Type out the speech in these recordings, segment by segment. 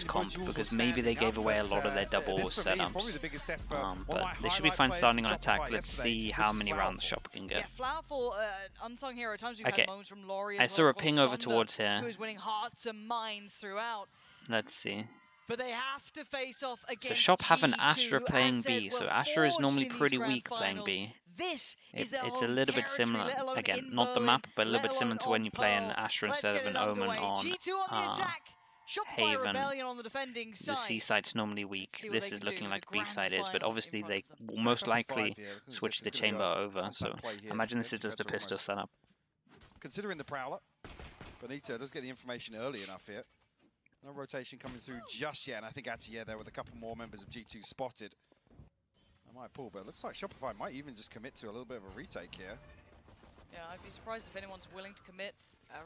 comp, because maybe they gave away a lot of their double setups. But they should be fine starting on attack. Let's see how many rounds Shop can get. Unsung hero. Times we've Okay, had moments from Laurie I as saw well, a ping over towards here. who's winning hearts and minds throughout. Let's see. But they have to face off against So Shop have an G2, Astra playing said, B, so we're Astra is normally forged in pretty these weak grand playing finals. B. This is their It's a home little bit territory, similar, let alone again, in not the Berlin, map, but a little let bit similar alone to when you play an Pearl. Astra Let's instead of get an it Omen underway. on G2 on the attack. Shopify Haven. Rebellion on the defending The side. C side's normally weak. This is looking like B side is, but obviously they will most Shopify likely here, because switch it's the gonna chamber go over. compact So play here imagine to this get is just a together pistol almost. setup. Considering the Prowler, Benito does get the information early enough here. No rotation coming through just yet, and I think actually, yeah, there were a couple more members of G2 spotted. I might pull, but it looks like Shopify might even just commit to a little bit of a retake here. Yeah, I'd be surprised if anyone's willing to commit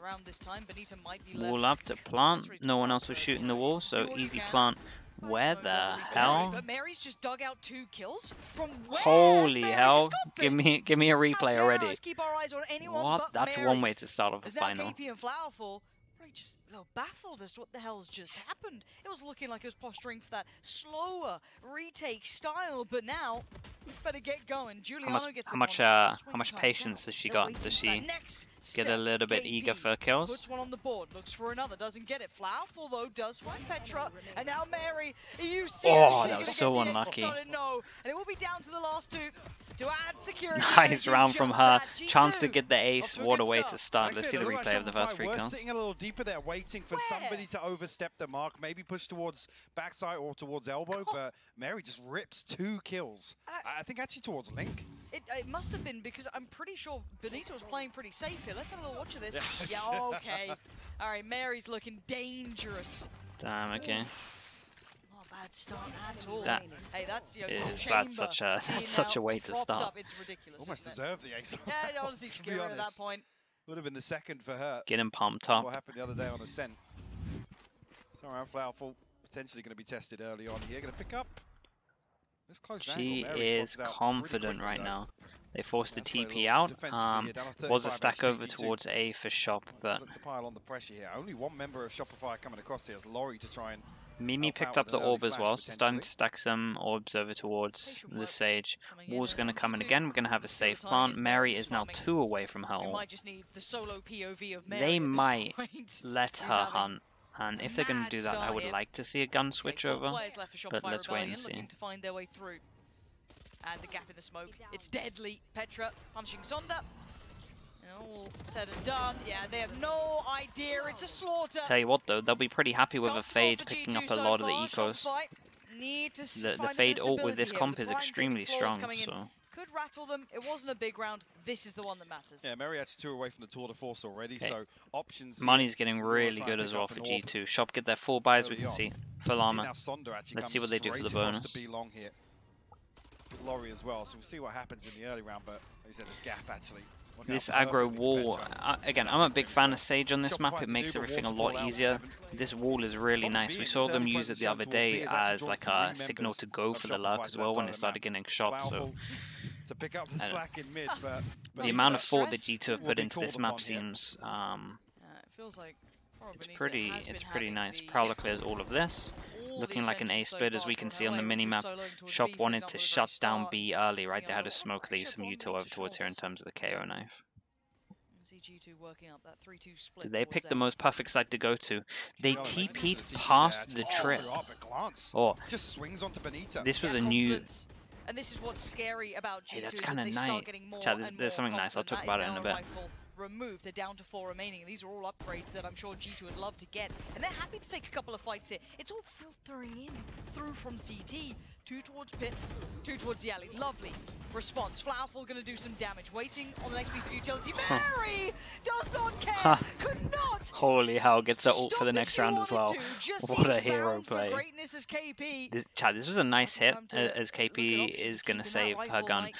around this time. Benito might be left. Wall up to plant. No one else was shooting the wall, so easy plant. Where the hell? But Mary's just dug out 2 kills from where? Holy Mary hell! just got Give this. me a How replay dare already. us keep our eyes on anyone What? but That's Mary. one way to start off a As now final. KP and Flowerful probably just baffled as to what the hell's just happened. It was looking like it was posturing for that slower retake style, but now we better get going. Juliano gets How the much one. Swing much comes patience out. has she They're got? waiting Does for that she next get a step. little bit KP eager for kills? puts one on the board, looks for another, doesn't get it. Flowerful though does find Petra, and now Mary. Are you seriously Oh, that gonna was get so the unlucky. extra? No, and it will be down to the last 2 to add security. Nice and round just from her. that. G2 Chance to get the off ace. to a What a good way start. to start. Like I Let's said, see the it looked replay like of the first Shopify 3 were kills. sitting a little deeper there, waiting for somebody to overstep the mark, maybe push towards backside or towards elbow, but Mary just rips 2 kills. I think actually towards Link. It must have been, because I'm pretty sure Benito was playing pretty safe here. Let's have a little watch of this. Yes. Yeah, okay. All right, Mary's looking dangerous. Damn. Okay. Not a bad start at all. That hey, that's that's such a way to start. Up. It's ridiculous. Almost isn't it? deserved the ace. Yeah, honestly, to scary be at that honest. point. Would have been the second for her. Get him pumped up. What happened the other day on Ascent. So around Flowerful, potentially going to be tested early on here. Going to pick up. This close She angle. Mary is spots it out confident pretty right quickly, now. They forced the That's why a TP little out. defensively here, down to Was a 35 stack HP, over G2. towards A for Shop, but Look to pile on the pressure here. Only one member of Shopify coming across here is Laurie to try and Mimi help picked out up with the an early orb as flash, well, so starting to potentially. stack some orbs over towards Patient the work Sage. coming in, Wall's going to and come in G2 again. We're going to have a safe time plant. is Mary Mary is now swarming. 2 away from her We ult. might just need the solo POV of Mary. They at this might point. let She's her having hunt, and if they're going to mad do that, I start would here. like to see a gun switch Okay, 4 over. players left for but Shopify let's wait and Rebellion, see. looking to find their way through. And the gap in the smoke. It's deadly. Petra punching Zonda. All said and done. Yeah, they have no idea. It's a slaughter. Tell you what though, they'll be pretty happy with a Comfortable fade for picking G2 up a so lot of the far. ecos. Shopify need to The find a fade bit of ult with this stability here. comp The is blind extremely picking floors strong, coming in. so Could rattle them. It wasn't a big round. This is the one that matters. Yeah, Mary actually 2 away from the Tour de Force already, Okay. so options. here. money's getting You wanna really try good and as pick well up for an orb G2. Shop get their 4 buys, we early can on. see. You Full see armor. now Sonda actually Let's see comes what they do for the straight across bonus. to B long here. With Laurie as well, so we'll see what happens in the early round, but like you said, this gap actually. working out This perfectly aggro for wall, Petra. again, I'm a big fan of Sage on this map. Shopify It to makes do, but everything a waterfall lot out easier. Heaven. This wall is really Probably nice. We in saw them certain use it the other positions towards B day is actually as drawn like three a signal members to go of for the Shopify lurk to as that well side when of they the started map. getting shots. So Powerful to pick up the I don't- slack in mid, but the amount of thought that stress G2 have will put be into this called map upon here. seems It feels like it's Benito pretty has been having nice. the- Prowler clears all of this. all Looking the like an attention A so split as far we can thrown see on her the way, mini map. with soloing towards Shop B, for wanted example, to at the shut very down start. B early, right? They had to Also, smoke, leave pressure some from util over Nature's towards here in shoulders. terms of the KO knife. See G2 working up that 3-2 split. They towards picked the A. most perfect side to go to. They Well, TP'd TP past there, the actually. trip. Up at glance. Oh, Just swings onto Benita. this was Yeah, a new... confidence. And this is what's scary about G2. Hey, that's is that kinda they nice. start getting more Chat, and there's more something nice. I'll confident. talk That about is it in now a bit. rifle removed. They're down to 4 remaining. These are all upgrades that I'm sure G2 would love to get. And they're happy to take a couple of fights here. It's all filtering in through from CT. 2 towards pit, 2 towards the alley. Lovely response. Flowerful going to do some damage. Waiting on the next piece of utility. Mary does not care. Could not. Holy hell, gets her ult Stop for the if next you round as well. wanted to. Just What a seems hero bound for play. greatness as KP. This was a nice hit Time to as look at KP options is of going to keeping that save her rifle, gun. Mike.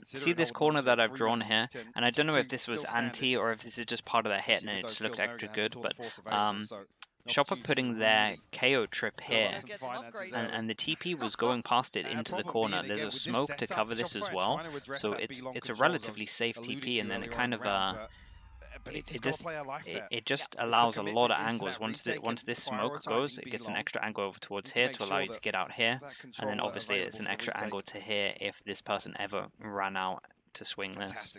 See considering this holding corner on to that a I've 3 drawn versus here, 10, and I don't know if G2 this was still anti standing. or if this is just part of their hit and Obviously, it with just those looked kills, extra Mary good, gonna but have the Tour de Force available, so an Shop are opportunity putting to their really KO trip here, some Get some finances upgrades. there. and the TP was going past it into the Problem corner. being, There's again, a with this smoke to setup, cover this as Shopify well, trying to address so that it's B-long a controls, relatively I was safe alluding TP, to and then it earlier on kind in of the round, but it just allows a lot of angles. Once this smoke goes, it gets an extra angle over towards here to allow you to get out here, and then obviously it's an extra angle to here if this person ever ran out to swing this.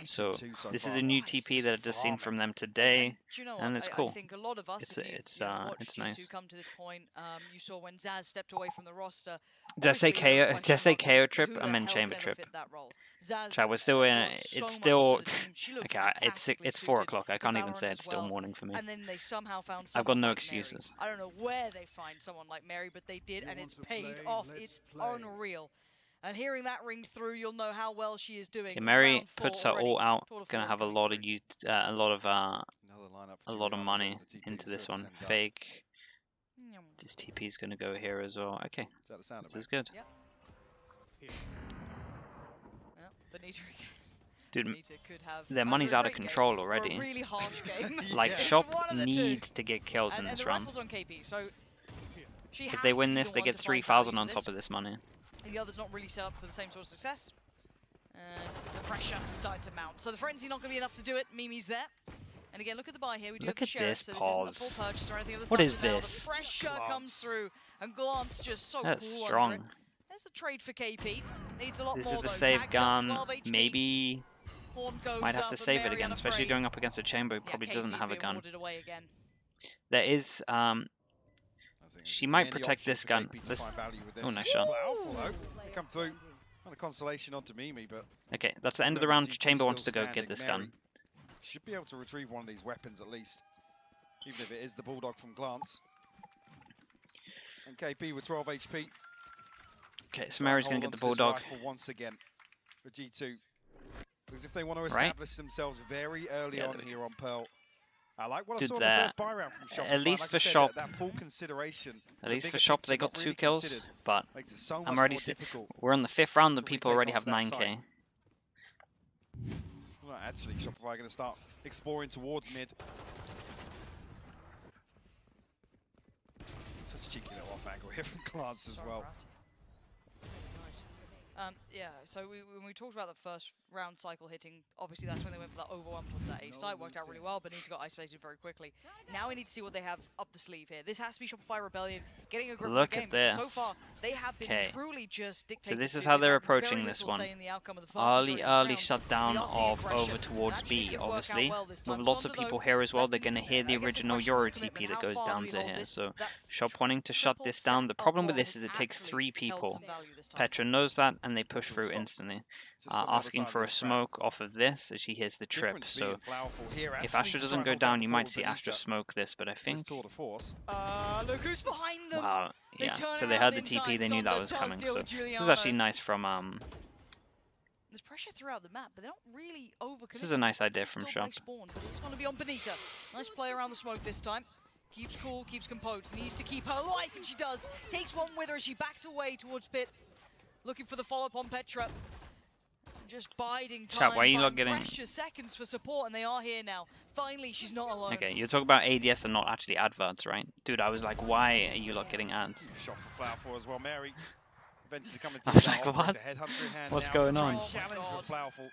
So this is a new TP that I've just seen from them today, and it's cool. I think a lot of us, it's nice. Come to this point, you saw when Zaz stepped away from the roster. Did I say KO? Did I say KO trip? I meant chamber trip. Chat, we're still in. It's still okay. It's 4 o'clock. I can't even say it's still morning for me. And then they somehow found. I've got no excuses. I don't know where they find someone like Mary, but they did, and it's paid off. It's unreal. And hearing that ring through, you'll know how well she is doing. Yeah, Mary puts her all out. Gonna have a lot of money into this one. Fake. This TP is gonna go here as well. Okay, this is good. Yep. Dude, their money's out of control already. Really harsh game. Like, Shop needs to get kills in this run. If they win this, they get 3,000 on top of this money. The other's not really set up for the same sort of success. And the pressure starting to mount. So the frenzy not going to be enough to do it. Mimi's there. And again, look at the buy here. We do have the sheriff, so this isn't a full purchase or anything of the What is now. this? The pressure comes through, and Glance just so That's cool strong. under it. There's the trade for KP. Needs a lot This more, is the though. save Tagged gun. up, 12 HP. Maybe might have to save it Mary again, especially going up against a chamber who probably doesn't have a gun. There is she might protect this gun. Oh, nice shot. Come through. Not a consolation onto Mimi, but okay, that's the end of the round. Chamber wants to go get this gun. Should be able to retrieve one of these weapons at least, even if it is the Bulldog from Glance. And KP with 12 HP. Okay, so Mary's going to get the Bulldog. Once again for G2. Because if they want to establish themselves very early on here on Pearl, I like what I saw in the first buy round from Shop. At least like for Shop, that full consideration. At least for Shop, they got 2 kills, but so I'm already. We're on the 5th round, and people already have 9k. Well, actually, Shopify going to start exploring towards mid. Such a cheeky little off angle here from Glance as well. Nice. Yeah, so when we talked about the first round cycle hitting, obviously that's when they went for that over 1 towards that A site. Worked out really well, but Benita got isolated very quickly. Now we need to see what they have up the sleeve here. This has to be Shopify Rebellion getting a grip of the game. So far, they have been truly just dictated. So this is how they're approaching this one. Early shutdown of over towards B, obviously. With lots of people here as well, they're going to hear the original Euro TP that goes down to here. So Shop wanting to shut this down. The problem with this is it takes 3 people. Petra knows that, and they push through instantly. Asking for a smoke off of this as she hears the trip. So if Astra doesn't go down, you might see Astra smoke this, but I think... Look who's behind them. Wow, yeah. So they heard the TP, they knew that was coming. So this is actually nice from... There's pressure throughout the map, but they're not really overcommitted. This is a nice idea from Shop. But it's going to be on Benita. Nice play around the smoke this time. Keeps cool, keeps composed. Needs to keep her life, and she does. Takes one with her as she backs away towards Pit. Looking for the follow-up on Petra. Just biding time. Chat, why are you not getting precious seconds for support, and they are here now. Finally, she's not alone. Okay, you're talking about ADS and not actually adverts, right? Dude, I was like, why are you not getting ads? Shot for Flowerful as well, Mary. Eventually coming I was like, what? What's going on? Challenge with Flowerful.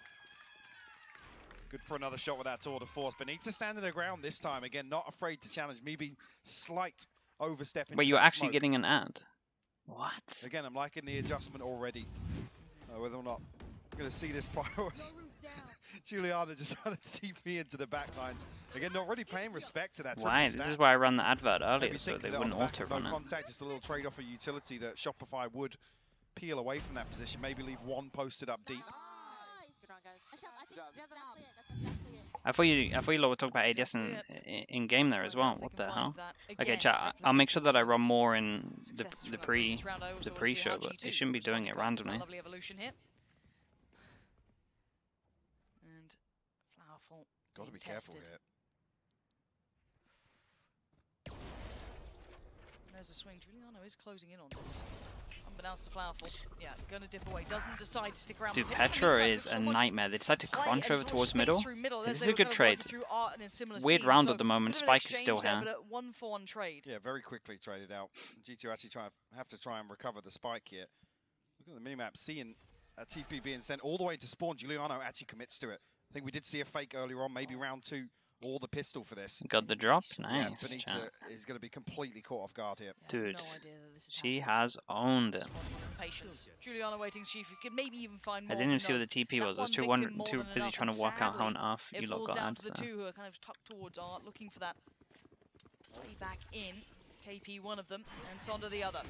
Good for another shot with that tour de force. Benita standing their ground this time. Again, not afraid to challenge. Me being slight overstepping. Wait, you're actually getting an ad? What? Again, I'm liking the adjustment already. Whether or not I'm going to see this pyro. Juliana just trying to TP into the backlines. Again, not really paying respect to that. Why? This is why I ran the advert earlier, so they wouldn't auto-run it. Contact, just a little trade-off of utility that Shopify would peel away from that position. Maybe leave one posted up deep. I thought you lot were talking about ADS in game there as well. What the hell? Okay, chat. I'll make sure that I run more in the pre-show, but they shouldn't be doing it randomly. And Got to be careful here. There's a swing. Juliano is closing in on this. Unbeknownst to Flowerful. Yeah, gonna dip away. Doesn't decide to stick around. Dude, Petra is a nightmare. They decide to crunch over towards middle. This is a good trade. Weird round at the moment. Spike is still here. But 1-for-1 trade. Yeah, very quickly traded out. G2 actually have to try and recover the spike here. Look at the minimap, seeing a TP being sent all the way to spawn. Juliano actually commits to it. I think we did see a fake earlier on, maybe round 2 or the pistol for this. Got the drop. Yeah, Nice. Benita is going to be completely caught off guard here. Yeah, Dude, no idea that this is she happening. has owned it. Patience. Juliana waiting to see if you could maybe even find more. I didn't even see what the TP was. I was too busy trying to work out how on earth you lot got down ads to the there. two who are kind of tucked towards Art, looking for that way back in. KP one of them, and Sonda the other.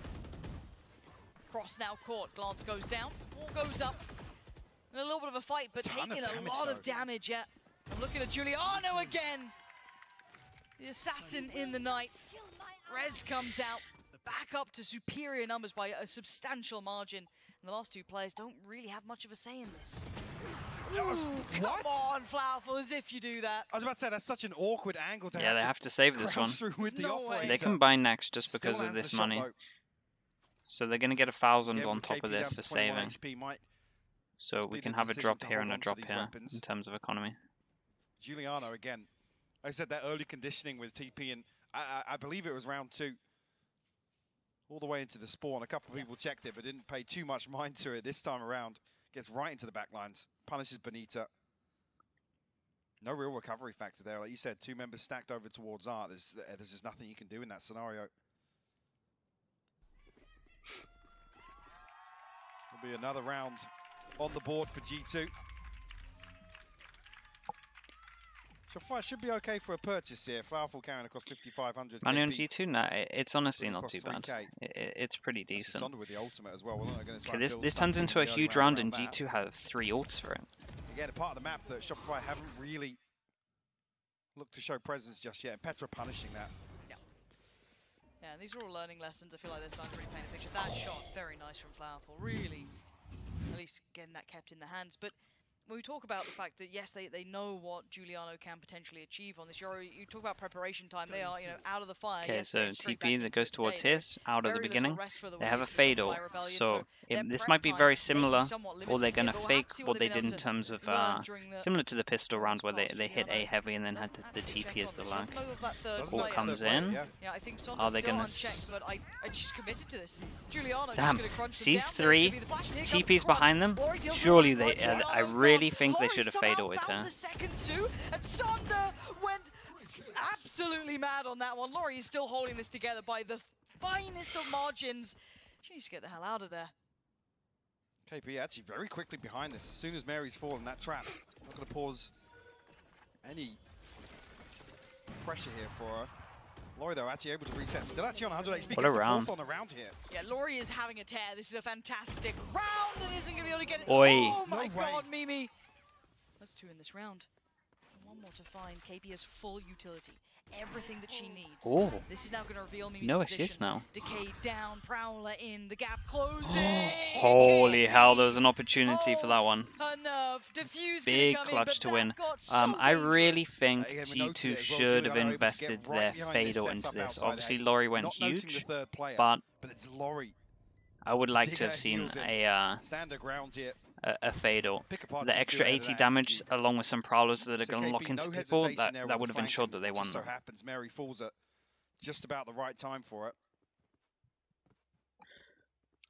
Cross now caught. Glance goes down. Ball goes up. And a little bit of a fight, but taking a lot of damage. Yeah. I'm looking at Giuliano again. The assassin in the night. Rez comes out. Back up to superior numbers by a substantial margin. And the last two players don't really have much of a say in this. Ooh, come on, Flowerful, as if you do that. I was about to say, that's such an awkward angle to Yeah, they have to save this one. With the operator. They can buy next just because of this money. So they're going to get 1,000 on top of this for saving. So we can have a drop here and a drop here in terms of economy. Giuliano again. I said that early conditioning with TP, and I believe it was round 2. All the way into the spawn. A couple of people checked it, but didn't pay too much mind to it this time around. Gets right into the back lines. Punishes Benita. No real recovery factor there. Like you said, 2 members stacked over towards Art. There's just nothing you can do in that scenario. There'll be another round on the board for G2. Shopify should be okay for a purchase here. Flowerful carrying across 5,500. Money on G2? No, it's honestly not too bad. 3K. It's pretty decent. Sonda with the ultimate as well. Okay, this turns into a huge round, and G2 has 3 ults for it. Again, a part of the map that Shopify haven't really looked to show presence just yet. And Petra punishing that. Yeah. Yeah, and these are all learning lessons. I feel like they're starting to really paint a picture. That shot, very nice from Flowerful. Really, at least getting that kept in the hands. But when we talk about the fact that, yes, they know what Giuliano can potentially achieve on this Euro, you talk about preparation time, they are, out of the fire. Okay, yes, so TP that goes towards his, out at the beginning. They have a for fade ult, so this might be very similar, or they're going to fake what they did in terms of, similar to the pistol round where they hit A heavy and then had the TP as the lag. Ult comes in. Yeah, I think Are they going to... she's committed to this. Giuliano Damn, sees 3, TP's behind them. Surely they... I really think they should have fade ulted her. The second two, and Sonda went absolutely mad on that one. Laurie is still holding this together by the finest of margins. She needs to get the hell out of there. KP actually very quickly behind this. As soon as Mary's fallen, that trap. Not going to pause any pressure here for her. Laurie, though, actually able to reset. Still actually on 100 HP. What a round. On the round here. Yeah, Laurie is having a tear. This is a fantastic round and isn't going to be able to get it. Oi. Oh my god, Mimi. That's 2 in this round. One more to find. KP has full utility. Everything that she needs. Oh. This is now going to reveal Mimi's no position. assist now. Decay down, Prowler in, the gap closing. Holy hell, there was an opportunity for that one. Diffuse big clutch to win. I really think G2 should have invested their fade ult into this. Obviously, Laurie went huge, but I would like to have seen a fade ult. The extra 80 damage along with some prowlers that are going to lock into people, that would have ensured that they won. So happens Mary falls at just about the right time for it.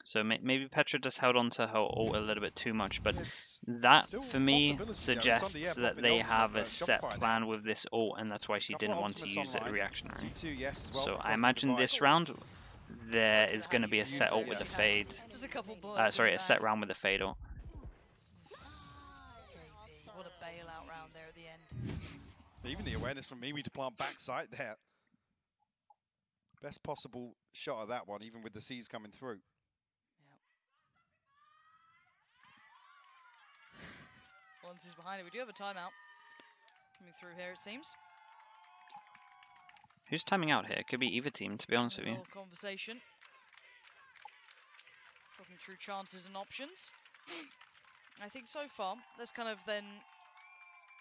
So maybe Petra just held on to her ult a little bit too much, but that, for me, suggests that they have a set plan with this ult, and that's why she didn't want to use it reactionary. So I imagine this round, there is going to be a set ult with a fade. Sorry, a set round with a fade ult. What a bailout round there at the end. Even the awareness from Mimi to plant backside there. Best possible shot of that one, even with the C's coming through. Once he's behind it, we do have a timeout coming through here, it seems. Who's timing out here? It could be either team, to be honest with you. Conversation. Talking through chances and options. I think so far, let's kind of then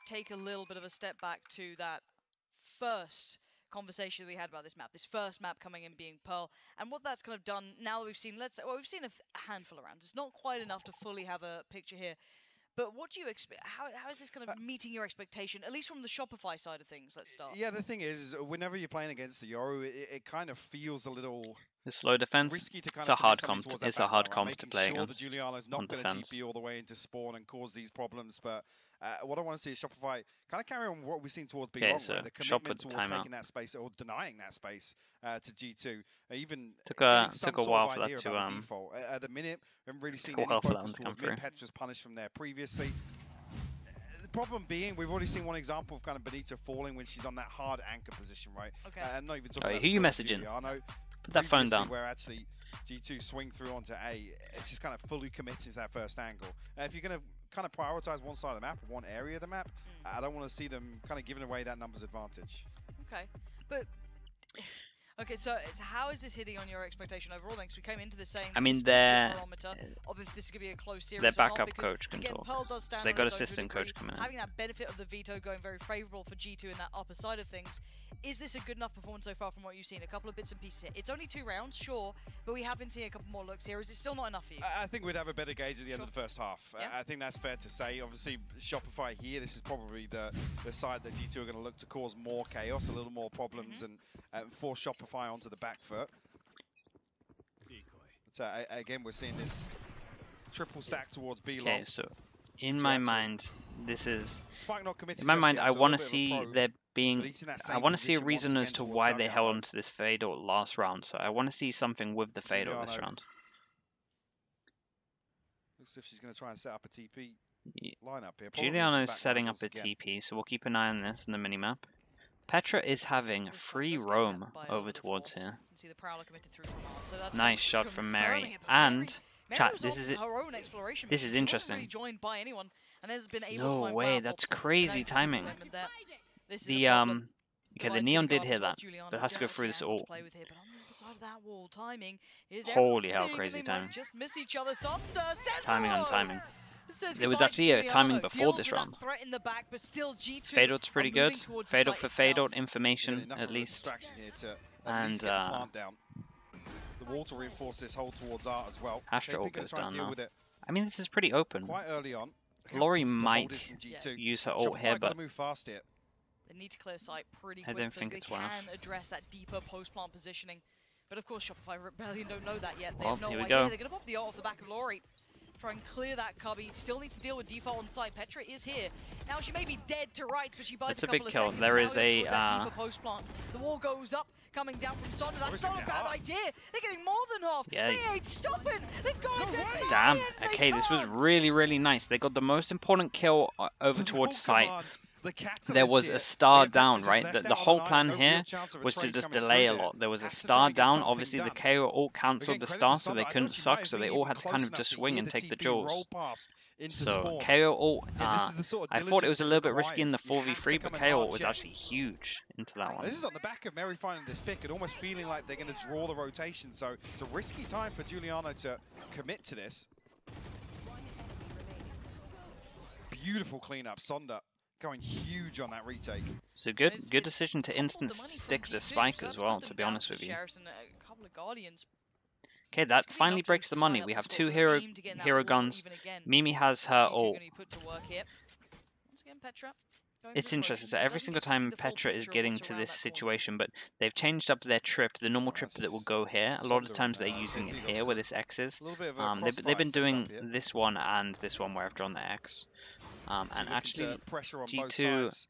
take a little bit of a step back to that first conversation that we had about this map, this first map coming in being Pearl, and what that's kind of done now that we've seen, we've seen a handful of rounds. It's not quite enough to fully have a picture here. But what do you expect? How is this kind of meeting your expectation, at least from the Shopify side of things? Let's start. Yeah, the thing is, whenever you're playing against the Yoru, it kind of feels a little The slow defense. It's a hard comp. It's a hard comp to play against. Juliano's not going to TP all the way into spawn and cause these problems, but what I want to see is Shopify kind of carry on what we've seen towards B long, the commitment towards taking that space or denying that space to G2. Even took a while for that to at the minute, we haven't really seen any focus towards mid. Petra's punished from there previously. The problem being, we've already seen one example of kind of Benita falling when she's on that hard anchor position, right? Okay. I'm not even talking about who you messaging? Put that phone down. Where actually G2 swing through onto A, it's just kind of fully committed to that first angle. If you're going to kind of prioritize one side of the map, or one area of the map, I don't want to see them kind of giving away that numbers advantage. Okay, but okay, so how is this hitting on your expectation overall? Because we came into this saying, I mean, obviously this is going to be a close series. Their backup coach can talk. So they got assistant coach coming in. Having that benefit of the veto going very favourable for G2 in that upper side of things. Is this a good enough performance so far from what you've seen? A couple of bits and pieces here. It's only 2 rounds, sure, but we have been seeing a couple more looks here. Is it still not enough for you? I think we'd have a better gauge at the end of the first half. Yeah. I think that's fair to say. Obviously, Shopify here, this is probably the side that G2 are going to look to cause more chaos, a little more problems, and force Shopify onto the back foot. But, again, we're seeing this triple stack towards B long. Okay, so in my mind, this is... In my mind, I want to see there being... I want to see a reason as to why they held onto this fade out last round. So I want to see something with the fade out this round. Looks as if she's going to try and set up a TP lineup here. Juliano's setting up a TP, so we'll keep an eye on this in the minimap. Petra is having free roam over towards here. Nice shot from Mary. And... Chat, this is interesting. No way, that's crazy timing. The okay, the Neon did hear that, but it has to go through this ult. Holy hell, crazy timing. Timing on timing. There was actually a timing before this round. Fade out's pretty good. Fade out for fade out information at least. And wall to reinforce this hold towards Art as well. Astra ult goes down now. I mean, this is pretty open. Quite early on. Laurie might use her ult here, but move fast here. They need to clear sight pretty quick. I don't think it's worth. They can address that deeper post-plant positioning. But of course, Shopify Rebellion don't know that yet. They have no idea. They're going to pop the ult off the back of Laurie. Try and clear that cubby. Still need to deal with default on site. Petra is here. Now she may be dead to rights, but she buys a couple of seconds. There is a deeper post plant. The wall goes up, coming down from Sonda. That's not a bad idea. They're getting more than half. Yeah. They ain't stopping. They've got it. Damn. Okay, this was really, really nice. They got the most important kill over towards site. There was a star down, right? The whole plan here was to just delay a lot. There was a star down. Obviously, the KO all cancelled the star, so they couldn't suck. So they all had to kind of just swing and take the jewels. So KO ult, I thought it was a little bit risky in the 4v3, but KO ult was actually huge into that one. This is on the back of Mary finding this pick and almost feeling like they're going to draw the rotation. So it's a risky time for Juliano to commit to this. Beautiful cleanup, Sonda. Going huge on that retake. So good decision to instant stick the spike as well, to be honest with you. Okay, that finally breaks the money. We have 2 hero guns. Mimi has her ult. It's interesting, so every single time Petra is getting to this situation, but they've changed up their trip, the normal trip that will go here. A lot of the times they're using it here where this X is. They've been doing this one and this one where I've drawn the X. And actually, G2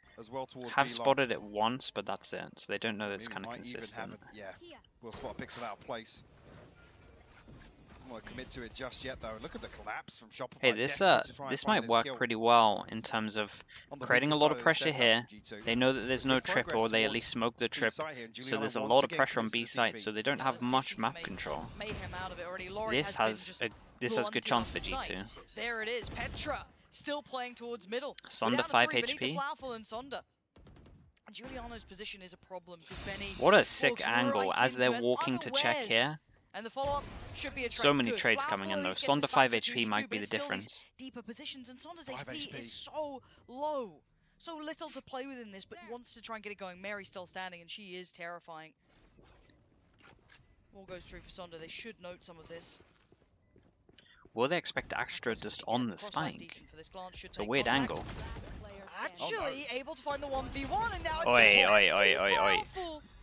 have spotted it once, but that's it. So they don't know that it's kind of consistent. Yeah, we'll spot pixel out of place. I don't want to commit to it just yet, though. Look at the collapse from Shopify. Hey, this might work pretty well in terms of creating a lot of pressure here. They know that there's no trip, or they at least smoke the trip. So there's a lot of pressure on B site, so they don't have much map control. This has good chance for G2. There it is, Petra. Still playing towards middle. Sonda 5 HP. Juliano's position is a problem because Benny. What a sick angle as they're walking to check here. And the follow-up should be a so many trades coming in though. Sonda 5 HP might be the difference. Deeper positions and Sonda's HP is so low. So little to play with in this, but wants to try and get it going. Mary's still standing and she is terrifying. All goes through for Sonda. They should note some of this. Will they expect Astra just on the spike? It's a weird angle. Actually, able to find the 1v1, and now it's oi.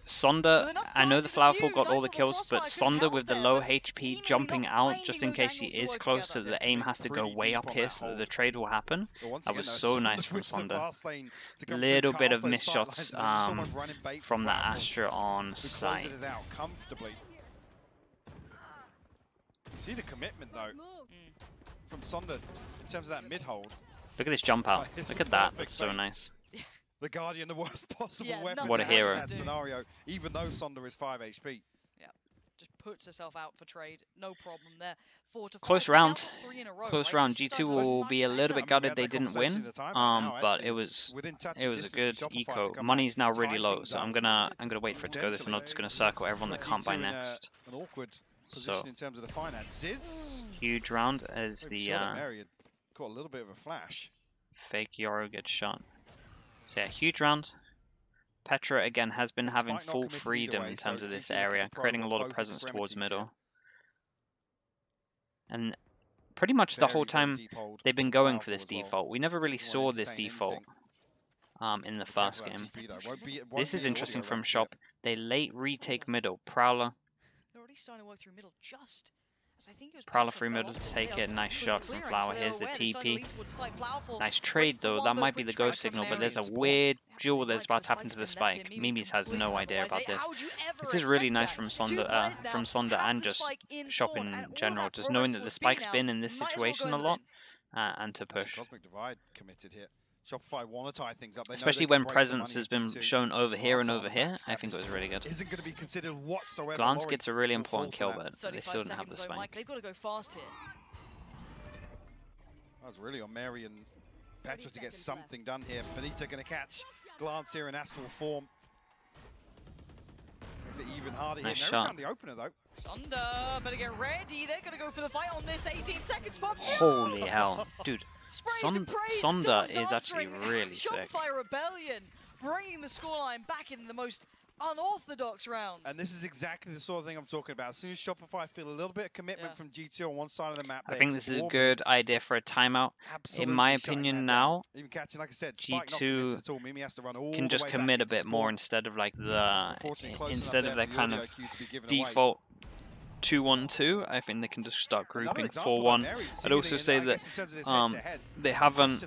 Sonda, I know the Flowerful got all the kills, but Sonda with the low HP jumping out just in case he is close, so the aim has to go way up here so that the trade will happen. That was so nice from Sonda. Little bit of missed shots from the Astra on site. See the commitment though from Sonda in terms of that mid hold. Look at this jump out. Look at that. That's so nice. The Guardian, the worst possible weapon. What a hero. In that scenario, even though Sonda is 5 HP. Yeah, just puts herself out for trade. No problem there. 4 to 5. Close round. Close round. G2 will be a little bit gutted they didn't win. But it was a good eco. Money's now really low, so I'm gonna wait for it to go this, and I'm just gonna circle everyone that can't buy next. An awkward position in terms of the finances. Huge round as the caught a little bit of a flash. Fake Yoru gets shot. So yeah, huge round. Petra again has been having full freedom in terms of this area, creating a lot of presence towards middle. And pretty much the whole time they've been going for this default. We never really saw this default in the first game. This is interesting from Shop. They late retake middle. Prowler. They're already starting to work through middle just. Prowler through middle to take it. Nice shot from Flower. Here's the TP. Nice trade though. That might be the go signal, but there's a weird duel that's about to happen to the spike. Mimis has no idea about this. This is really nice from Sonda and just Shop in general. Just knowing that the spike's been in this situation a lot and to push. Shopify want to tie things up. Especially when presence has been shown over here and over here. I think it was really good. Isn't going to be considered whatsoever. Glance gets a really important kill, but they still didn't have the spike. They've got to go fast here. That was really on Mary and Petra to get something done here. Benita going to catch Glance here in astral form. Makes it even harder nice here. Shot. Found the opener though. Sonda better get ready. They're going to go for the fight on this. 18 seconds pops. Holy hell, dude. Sonda is actually really sick. Shopify Rebellion bringing the scoreline back in the most unorthodox round. And this is exactly the sort of thing I'm talking about. As soon as Shopify feel a little bit of commitment from G2 on one side of the map, I think this is a good idea for a timeout. In my opinion now, even catching, like I said, G2 can just commit a bit more instead of like their kind of default 2-1-2. I think they can just start grouping 4-1. I'd also say that they haven't.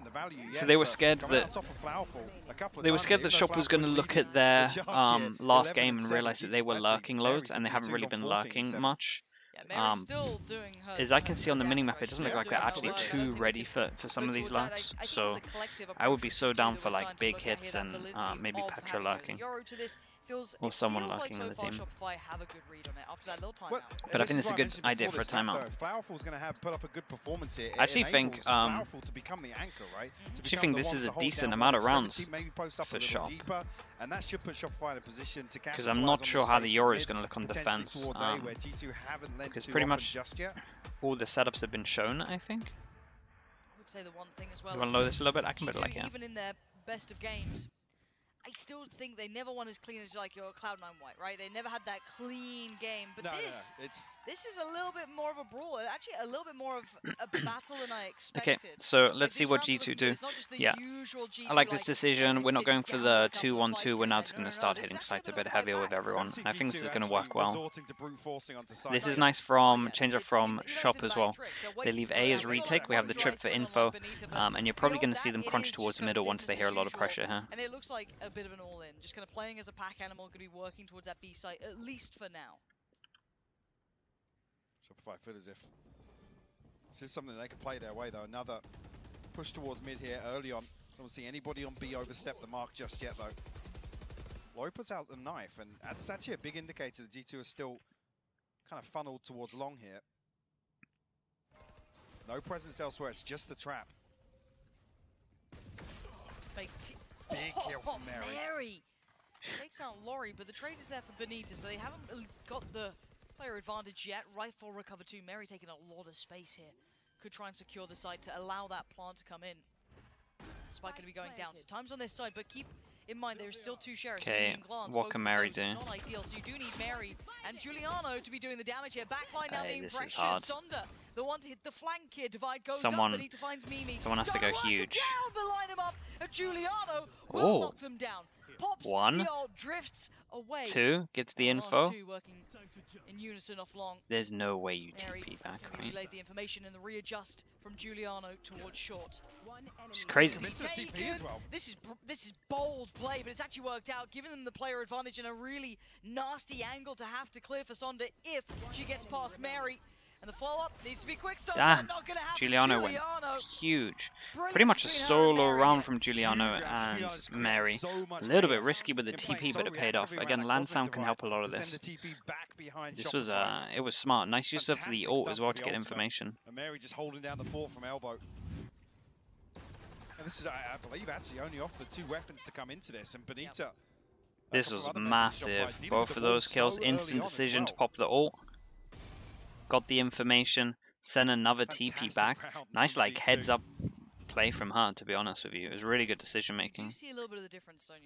So they were scared that Shop was going to look at their last game and realize that they were lurking loads, and they haven't really been lurking much. As I can see on the minimap, it doesn't look like we're actually too ready for some of these lurks. So I would be so down for like big hits and maybe Petra lurking. Or someone lurking on the team. But I think this is a good idea for a timeout. I actually think this is a decent amount of rounds for Shop. Because I'm not sure how the Yoru is going to look on defense. Because pretty much all the setups have been shown, I think. You want to load this a little bit? I can put it like here. Even in their best of games, I still think they never won as clean as like your Cloud9 White, right? They never had that clean game. But this is a little bit more of a brawl. Actually, a little bit more of a battle than I expected. Okay, so let's see what G2 do. Yeah, I like this decision. We're not going for the 2-1-2. We're now just going to start hitting site a bit heavier with everyone. I think this is going to work well. This is nice from change up from Shop as well. They leave A as retake. We have the trip for info, and you're probably going to see them crunch towards the middle once they hear a lot of pressure here. And it looks like a bit of an all-in. Just kind of playing as a pack animal, going to be working towards that B site, at least for now. Shopify feel as if this is something they can play their way, though. Another push towards mid here early on. Don't see anybody on B overstep the mark just yet, though. Lori puts out the knife, and that's actually a big indicator that G2 is still kind of funneled towards long here. No presence elsewhere, it's just the trap. Big kill from Mary. Takes out Lori, but the trade is there for Benita, so they haven't got the player advantage yet. Rifle recover 2. Mary taking a lot of space here. Could try and secure the site to allow that plant to come in. Spike going to be going down. So time's on this side, but keep in mind there's still 2 sheriffs. Okay, what can Mary do? Not ideal, so you do need Mary and Giuliano to be doing the damage here. Backline now being this pressured. Sonda, the one to hit the flank here. Divide goes up, Benita finds Mimi. Someone has to go huge. Down, line him up, and Giuliano will knock them down. Pops 1, the old drifts away. 2, gets the info. Two working in unison off long. There's no way you Mary TP back, right? relayed the information and the readjust from Giuliano towards short. It's crazy. TP as well. This is bold play, but it's actually worked out, giving them the player advantage and a really nasty angle to have to clear for Sonda if she gets past Mary. And the follow-up needs to be quick, so Damn. not gonna happen. Giuliano went huge. Pretty much a solo round from Giuliano and Mary. A little bit risky with the TP, but it paid off. Again, Lansam can help a lot of this. This was it was smart. Nice use of the ult as well to get information. And Mary just holding down the fort from elbow. And this is, I believe, that's the only off the 2 weapons to come into this. And Benita. This was massive. Both of those kills, instant decision to pop the ult. Got the information, sent another TP back. Nice like heads up play from her, to be honest with you. It was really good decision making.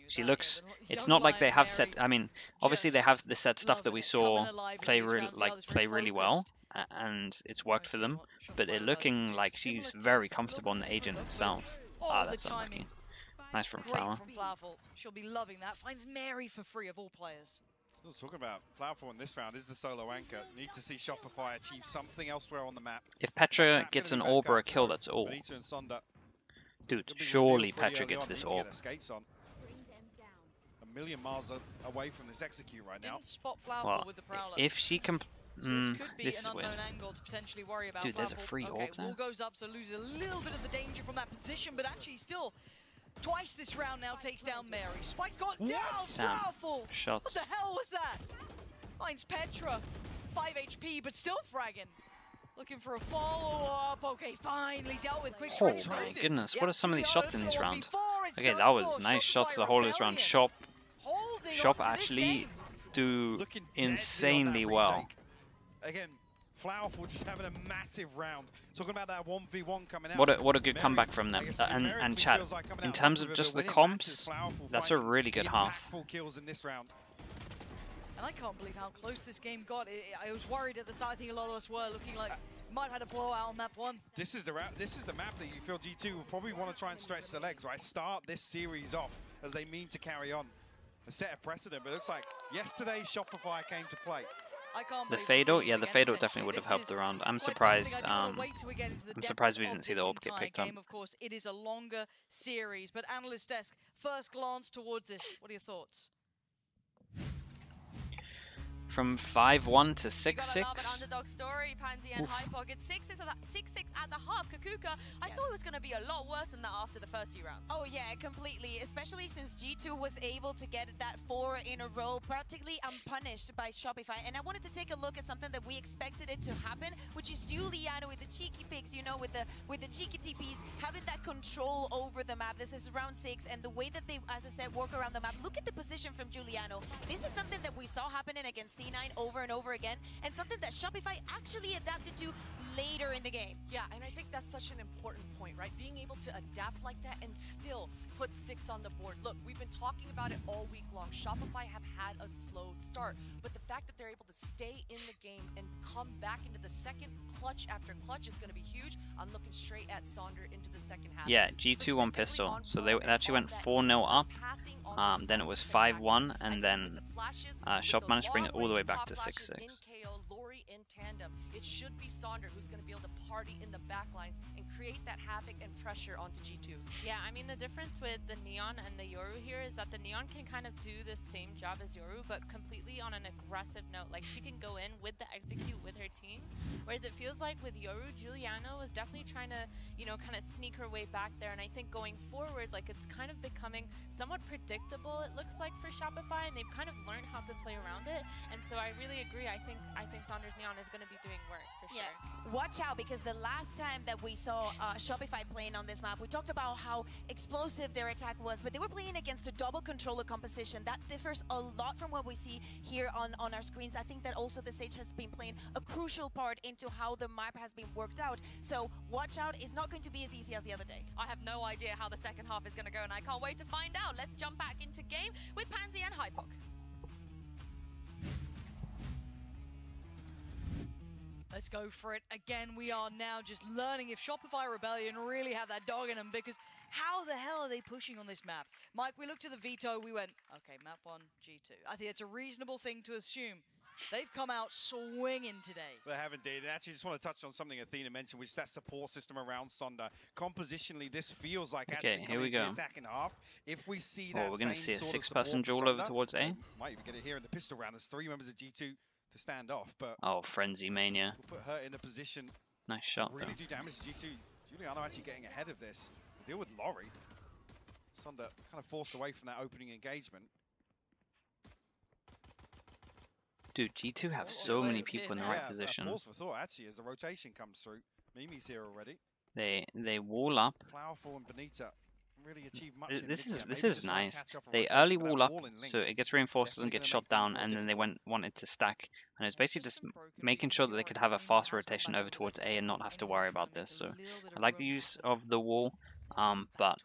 She looks, it's not like they have set, I mean, obviously they have the set stuff that we saw play really well, and it's worked for them, but it looking like she's very comfortable in the agent itself. Ah, that's unlucky. Nice from Flower. She'll be loving that. Finds Mary for free of all players. I was talking about Flowerful in this round is the solo anchor. Need to see Shopify achieve something elsewhere on the map. If Petra gets an orb or a kill, that's all. Dude, surely Petra gets this orb. A million miles away from this execute right now. Well, if she can... this is weird. Dude, there's a free orb there. Wall goes up, so loses a little bit of the danger from that position, but actually still... Twice this round now takes down Mary. Spike's got down! Powerful! Shots. What the hell was that? Finds Petra. 5 HP, but still fragging. Looking for a follow-up. Okay, finally dealt with quick trade. Oh my goodness, what are some of these shots in this round? Okay, that was nice shots the whole of this round. Shop actually do insanely well. Again, Flowerful just having a massive round. Talking about that 1v1 coming out. What a good comeback from them. And chat, in terms of just the comps, that's a really good half. Kills in this round. And I can't believe how close this game got. I was worried at the start. I think a lot of us were looking like might have had a blowout on map 1. This is the map that you feel G2 will probably want to try and stretch the legs, right? Start this series off as they mean to carry on. A set of precedent, but it looks like yesterday's Shopify came to play. The Fado, yeah, the Fado definitely would have helped the round. I'm surprised. I'm surprised we didn't see the orb get picked up. Of course, it is a longer series, but Analyst Desk, first glance towards this. What are your thoughts? From 5-1 to 6-6. Underdog story, Pansy and Hypok. It's 6-6 at the half. Kakuka, I thought it was going to be a lot worse than that after the first few rounds. Oh yeah, completely. Especially since G2 was able to get that 4 in a row, practically unpunished by Shopify. And I wanted to take a look at something that we expected it to happen, which is Giuliano with the cheeky picks, you know, with the cheeky TPs, having that control over the map. This is round 6, and the way that they, as I said, work around the map. Look at the position from Giuliano. This is something that we saw happening against C9 over and over again, and something that Shopify actually adapted to later in the game. Yeah, and I think that's such an important point, right? Being able to adapt like that and still put 6 on the board. Look, we've been talking about it all week long. Shopify have had a slow start, but the fact that they're able to stay in the game and come back into the second clutch after clutch is going to be huge. I'm looking straight at Sonder into the second half. Yeah, G2 on pistol. So they actually went 4-0 up. Then it was 5-1, and then Shop managed to bring it all the way back to 6-6. In tandem, it should be Sonder who's going to be able to party in the backlines and create that havoc and pressure onto G2. Yeah, I mean the difference with the Neon and the Yoru here is that the Neon can kind of do the same job as Yoru, but completely on an aggressive note. Like she can go in with the execute with her team, whereas it feels like with Yoru, Giuliano is definitely trying to, you know, kind of sneak her way back there. And I think going forward, like it's kind of becoming somewhat predictable. It looks like for Shopify, and they've kind of learned how to play around it. And so I really agree. I think Saunders Neon is going to be doing work for sure. Watch out, because the last time that we saw Shopify playing on this map, we talked about how explosive their attack was, but they were playing against a double controller composition. That differs a lot from what we see here on our screens. I think that also the Sage has been playing a crucial part into how the map has been worked out. So watch out, it's not going to be as easy as the other day. I have no idea how the second half is going to go, and I can't wait to find out. Let's jump back into game with Pansy and Hypok. Let's go for it again. We are now just learning if Shopify Rebellion really have that dog in them, because How the hell are they pushing on this map? Mike, we looked at the veto, we went, okay, map 1, G2. I think it's a reasonable thing to assume. They've come out swinging today. They have indeed. And actually, just want to touch on something Athena mentioned, which is that support system around Sonda. Compositionally, this feels like actually here we go. the attack in half. If we see that, we're going to see a 6-person duel over towards A. Might even get it here in the pistol round. There's 3 members of G2 to stand off, but Frenzy Mania. We'll put her in a position. Nice shot, really though. Do damage to G2. Giuliano actually getting ahead of this. We'll deal with Laurie. Sonda kind of forced away from that opening engagement. Dude, G2 have so many people in the right position. Pause for thought, actually, as the rotation comes through. Mimi's here already. They wall up. Flowerful and Benita really achieve much. This is nice. They early wall up, so it gets reinforced, doesn't get shot down, and then they wanted to stack. And it's basically just making sure that they could have a fast rotation over towards A and not have to worry about this. So I like the use of the wall, but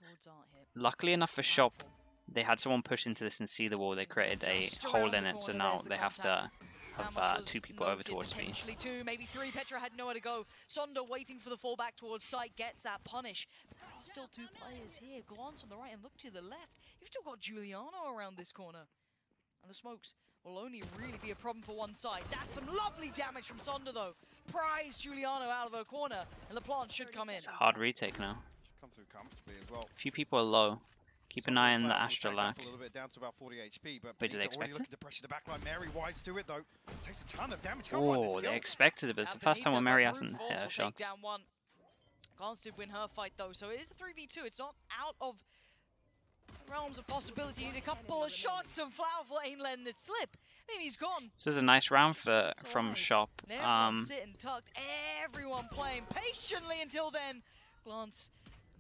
luckily enough for Shop, they had someone push into this and see the wall. They created a hole in it, so now they have to have 2 people over towards B. Potentially 2, maybe 3. Petra had nowhere to go. Sonda waiting for the fallback towards site, gets that punish. But there are still 2 players here. Glance on the right and look to the left. You've still got Giuliano around this corner. And the smokes will only really be a problem for one side. That's some lovely damage from Sonda though. Prize Giuliano out of her corner, and the plant should come in. It's a hard retake now. Should come through comfortably as well. A few people are low. Keep an eye on the Astrolac. A little bit down to about 40 HP, but wait, did they expect it? To pressure the backline. Mary wise to it though. Takes a ton of damage. Oh, they expected it, but it's the first time where Mary hasn't hit her shots. Down 1. Glance did win her fight though, so it is a 3v2. It's not out of realms of possibility. You need a couple of shots and Flowerful ain't letting it slip. Maybe he's gone. So this is a nice round from Shop. Sitting tucked, everyone playing patiently until then. Glance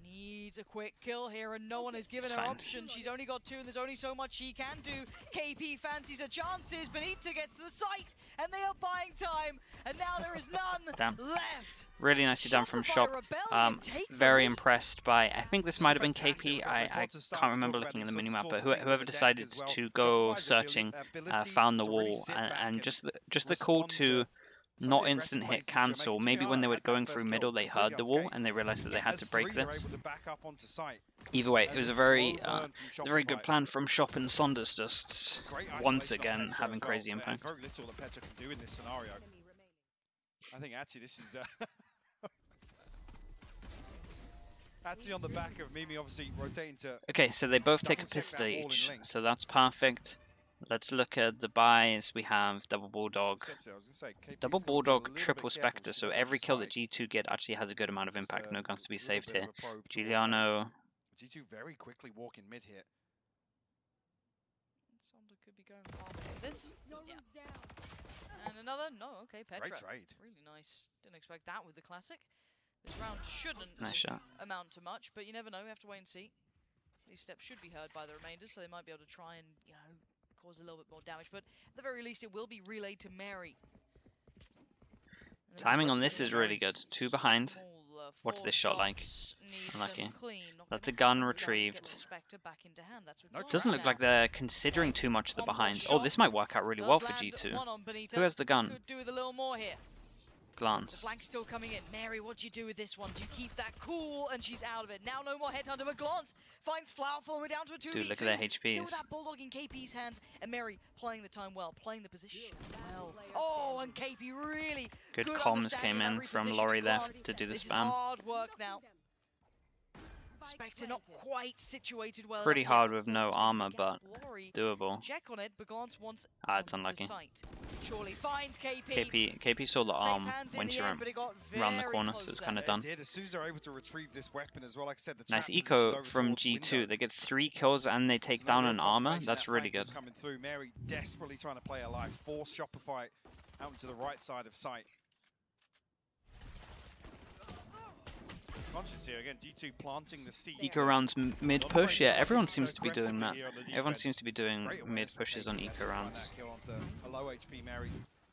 needs a quick kill here, and no one has given her option. She's only got 2, and there's only so much she can do. KP fancies her chances. Benita gets to the site, and they are buying time, and now there is none left. Really nicely done from Shop. Very impressed by, I think this might have been KP. I can't remember looking at the minimap, but whoever decided to go searching found the wall, and just the call to not instant hit cancel. Maybe when they were going through middle, they heard the wall and they realized that they had to break this. Either way, it was a very good plan from Shop, and Saunders just once again having crazy impact. Very little that Petra can do in this scenario. I think actually this is actually on the back of Mimi, obviously rotating to. Okay, so they both take a pistol each, so that's perfect. Let's look at the buys. We have Double Bulldog, Double Bulldog, Triple Spectre, so every kill that G2 get actually has a good amount of impact. No guns to be saved here. Giuliano. G2 very quickly walking mid here. Sonda could be going far with this. Yeah. And another, no, okay, Petra. Great trade. Really nice. Didn't expect that with the classic. This round shouldn't amount to much, but you never know. We have to wait and see. These steps should be heard by the remainder, so they might be able to try and, cause a little bit more damage, but at the very least it will be relayed to Mary. Timing on this is really good. 2 behind. What's this shot like? Unlucky. That's a gun retrieved. It doesn't look like they're considering too much the behind. Oh, this might work out really well for G2. Who has the gun? Could do with a little more here. Glance. The flank's still coming in. Mary, what do you do with this one? Do you keep that cool? And she's out of it. Now no more headhunter, but Glance finds Flowerful. We're down to a 2v2. Dude, look at their HPs. Still that Bulldog in KP's hands. And Mary playing the time well, playing the position well. Oh, and KP really good comms came in from Laurie there to do the spam. This is hard work now. Spectre not quite situated well. Pretty hard with no armor, but doable. Check on it, but Glance wants it's unlucky. Surely finds KP. KP saw the arm when she ran around the corner, so it's kind of done. As soon as they're able to retrieve this weapon as well, like I said, nice eco from G2. They get 3 kills and they take down an armor. That's really good. Coming through, Mary desperately trying to play her life, force Shopify out into the right side of site. Conscious here again, G2 planting the seed. Eco rounds mid push, yeah, everyone seems to be doing that. Everyone seems to be doing mid pushes on eco rounds. A low HP Mary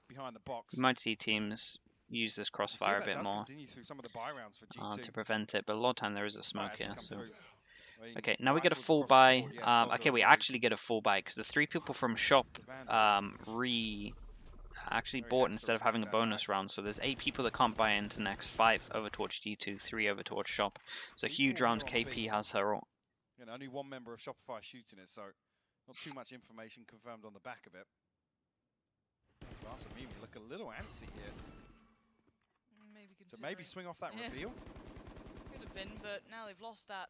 behind the box. We might see teams use this crossfire a bit more to prevent it, but a lot of time there is a smoke here. So okay, now we get a full buy. Okay, we actually get a full buy because the 3 people from Shop actually bought instead of having a bonus round. So there's 8 people that can't buy into next, 5 over towards G2, 3 over towards Shop. So huge round. KP has her all. You know, only one member of Shopify shooting it, so not too much information confirmed on the back of it. Glance and Mimi look a little antsy here. Maybe swing off that reveal. Could have been, but now they've lost that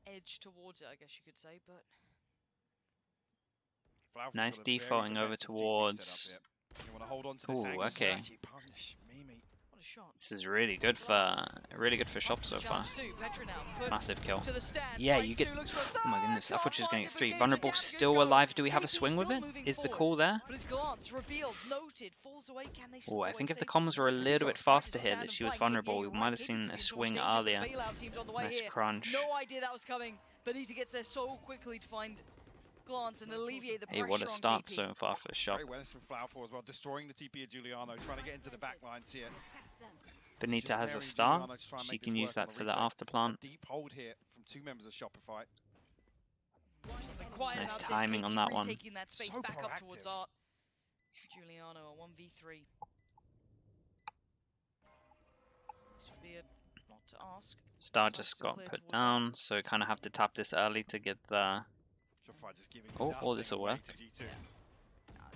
edge towards it, I guess you could say. But nice defaulting over towards. Oh, okay. This is really good for Shop so far. Massive kill. Yeah, you get. Oh my goodness! I thought she was going to get 3. Vulnerable still alive. Do we have a swing with it? Is the call there? Oh, I think if the comms were a little bit faster here, that she was vulnerable, we might have seen a swing earlier. Nice crunch. No idea that was coming, but Nita gets there so quickly to find Glance and alleviate the pressure. Hey, what a start so far for Shop. Great awareness from Flowerful as well, destroying the TP of Giuliano, trying to get into the back lines here. Benita has a star. She can use that for the after plant. Deep hold here from 2 members of Shopify. Nice timing on that one. So proactive. Giuliano a 1v3. This would be a lot to ask. Star just got put down, so kind of have to tap this early to get the. Oh, all this will work.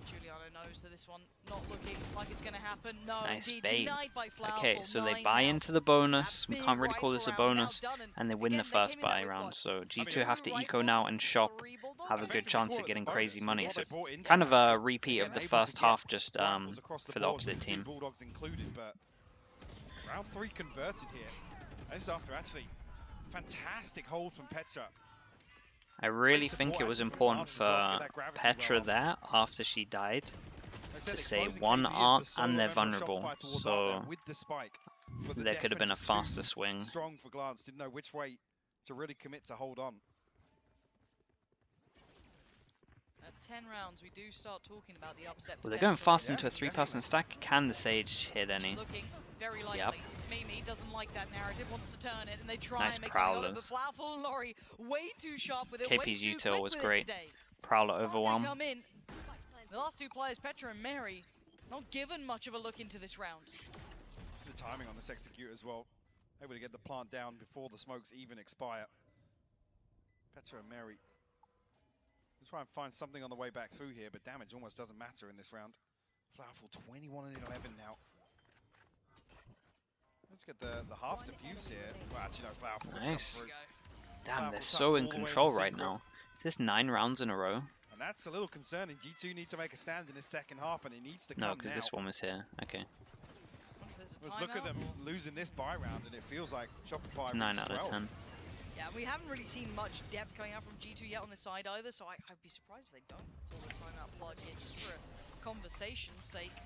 Giuliano knows that this one not looking like it's going to happen. No, nice indeed, bait. By Okay, so they buy into the bonus. We can't really call this a bonus, and they win the first buy round. So G2 have to eco now, and Shop have a good chance of getting crazy money. So kind of a repeat of the first half, just for the opposite team. Bulldogs included, but round 3 converted here. This is after actually fantastic hold from Petra. I really think it was important for Petra there, after she died, to say 1 art and they're vulnerable, so there could have been a faster swing. Strong for Glance, didn't know which way to really commit to hold on. At 10 rounds, we do start talking about the upset. Well, they're going fast into a 3-person stack. Can the Sage hit any? Very likely. Yep. Mimi doesn't like that narrative, wants to turn it, and they try nice and make prowlers. something of it, but Flowerful and Laurie way too sharp with it. KP's util was great. Prowler overwhelm. The last 2 players, Petra and Mary, not given much of a look into this round. The timing on this execute as well. Able to get the plant down before the smokes even expire. Petra and Mary. We'll try and find something on the way back through here, but damage almost doesn't matter in this round. Flowerful 21 and 11 now. Let's get the half defuse here. Well, actually, no, Flowerful. Nice. Damn, they're so in control right now. Is this 9 rounds in a row? And that's a little concerning. G2 need to make a stand in the second half, and it needs to come No, because this one was here. Okay. Let's look at them losing this buy round, and it feels like Shopify. It's 9 out of 10. Yeah, we haven't really seen much depth coming out from G2 yet on this side either, so I'd be surprised if they don't pull the timeout plug here just for a conversation's sake.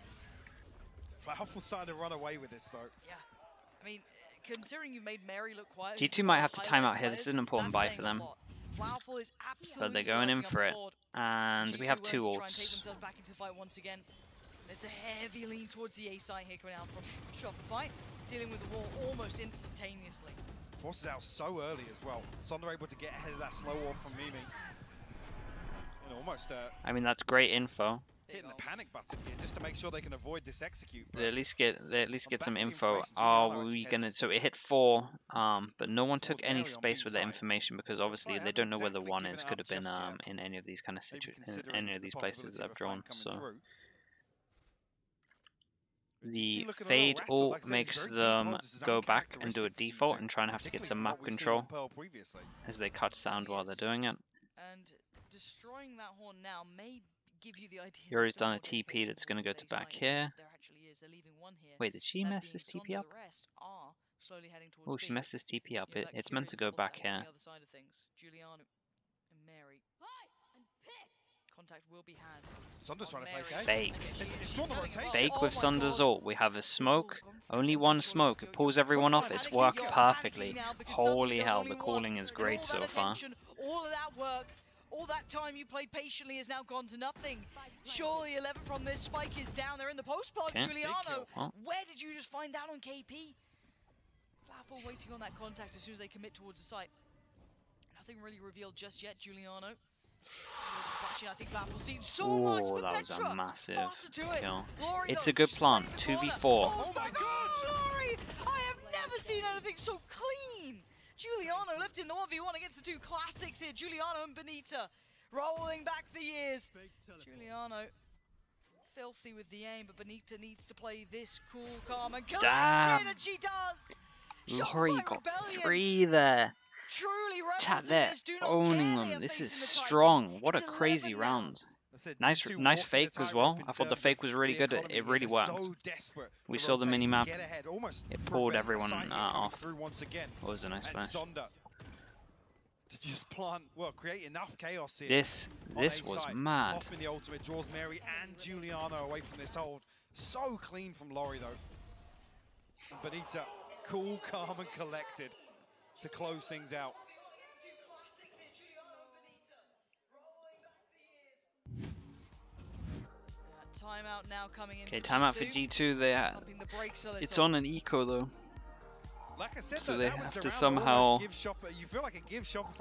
Flowerful starting to run away with this, though. Yeah. I mean, considering you made Mary look quiet. G2 might have to time out here. This is an important buy for them. But they're going in for it. And we have 2 ults. Back into the fight once again. It's a heavy lean towards the A side here coming out from Shopify, dealing with the wall almost instantaneously. Forces out so early as well. Sonder able to get ahead of that slow orb from Mimi. And almost. I mean, that's great info. Hitting the panic button here just to make sure they can avoid this execute. They at least get some info. Are we gonna? So it hit 4, but no one took any space with the information because obviously they don't know where the 1 is. Could have been in any of these kind of in any of these places that I've drawn. So the fade ult makes them go back and do a default and try and have to get some map control as they cut sound while they're doing it. And destroying that horn now may give you the idea. Yuri's done a TP that's going to go to back here. Wait, did she mess this TP up? Oh, she messed this TP up. It's meant to go back here. Contact will be had. Sunder's trying to fake. It's fake with Sunder's ult. We have a smoke. Only 1 smoke. It pulls everyone off. It's worked perfectly. Holy hell, the calling is great so far. All of that work, all that time you played patiently has now gone to nothing. Surely 11 from this spike is down there in the post pod. Okay. Giuliano, where did you just find out on KP? Flowerful waiting on that contact as soon as they commit towards the site. Nothing really revealed just yet, Giuliano. I think Baffle's seen so much, but that was Petra a massive kill. It's a good plant. 2v4. Oh my god, Laurie! I have never seen anything so clean! Giuliano left in the 1v1 against the two classics here. Giuliano and Benita rolling back the years. Giuliano filthy with the aim, but Benita needs to play this cool, calm, and collected, and she does! Laurie got 3 there. Truly Chat, they're owning them. This is strong. What a crazy round. Nice fake as well. I thought the fake was really good. It really worked. We saw the mini map. It pulled everyone off. What was a nice flash. To just plant, well, create enough chaos here. This was mad. Popping the ultimate draws Mary and Giuliano away from this hold. So clean from Laurie though. And Benita, cool, calm, and collected to close things out. Timeout now coming in. Okay, timeout for G2. It's on an eco though. Like I said, so they have to somehow